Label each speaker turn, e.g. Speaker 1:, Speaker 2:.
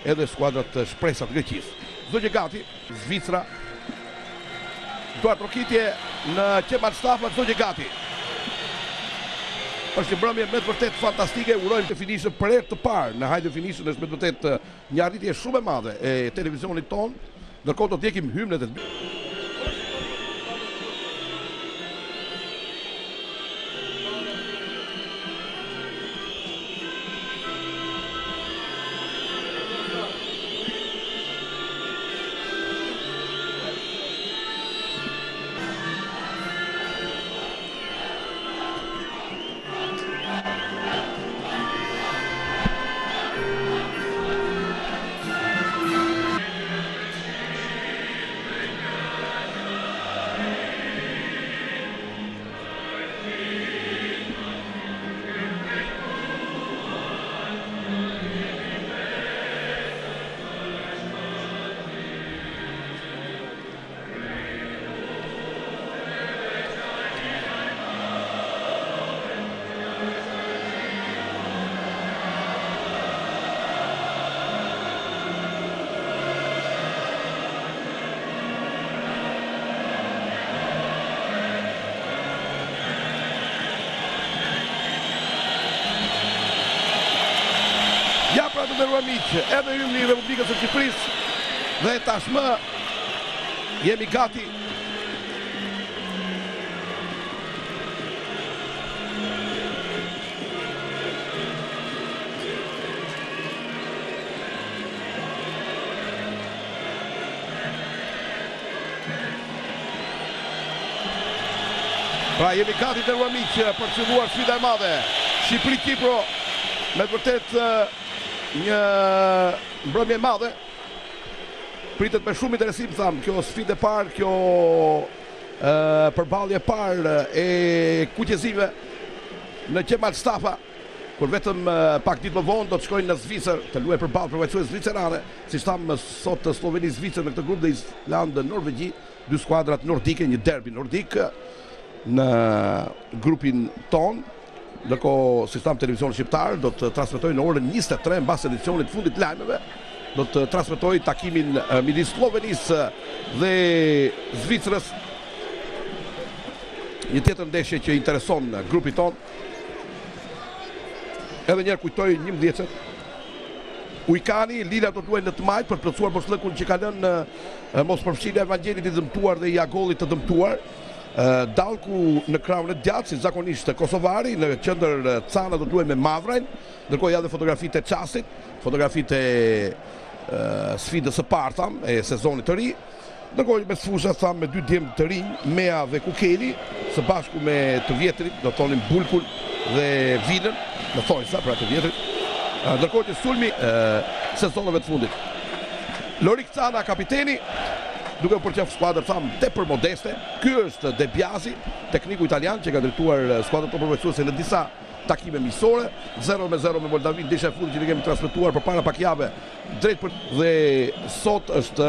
Speaker 1: edhe skuadrat shpresat Greqisë. Çdo gjë gati, Zvicra duart rokitje në Kemal Stafa, çdo gjë gati. Është një mbrëmje me të vërtet fantastike, urojmë të finishë për herë të parë në Hajde Finishën, është me të vërtet një arritje shumë e madhe e televizionit ton, ndërkohë do të ndjekim hymnet e Ja pra të nderuar miq, edhe hymni i Republikës së Shqipërisë dhe tashmë jemi gati. Pra jemi gati të nderuar miq për të filluar sfida e madhe. Shqipëri-Kipro, me të vërtet një mbrëmje e madhe. Pritet me shumë interesim, tham, kjo sfidë e parë, kjo përballje e parë e kuqezive në Kemal Stafa, kur vetëm pak ditë më vonë do të shkojnë në Zvicër të luajë përballë përfaqësues zvicerane, siç tham sot Sloveni-Zvicër në këtë grup dhe Island-Norvegji, dy skuadrat nordike, një derbi nordik në grupin ton. Ndërkohë, si tham, televizioni shqiptar do të transmetojë në orën 23 mbas edicionit fundit të lajmeve, do të transmetojë takimin midis Slovenisë dhe Zvicrës. Një tjetër ndeshje që intereson grupin ton. Edhe njerë kujtoj 11-cet. Ujkani, Lila do të luajë në të majt për plotësuar boshllëkun që ka lënë mospërfshirja e Evangelit i dëmtuar dhe i Agollit të dëmtuar. Dalku në krahun e djathtë, si zakonisht kosovari, në qendër Cana do të luajë me Mavrajn, ndërkohë ja dhe fotografitë e çastit, fotografitë e sfidës së parë, tham, e sezonit të ri. Ndërkohë me sfusha, tham, me dy djemë të rinj, Mea dhe Kukeli, së bashku me të vjetrit, do thonim Bulkul dhe Vinën, në thonjsa pra të vjetrit. Ndërkohë që sulmi sezoneve të fundit. Lorik Cana, kapiteni, duke u përqef skuadrë, tham, tepër modeste. Ky është De Biasi, tekniku italian që ka drejtuar skuadrën tonë përfaqësuese në disa takime miqësore. 0-0 me Moldavin, ndeshja e fundit që ne kemi transmetuar përpara pak jave drejt për dhe sot është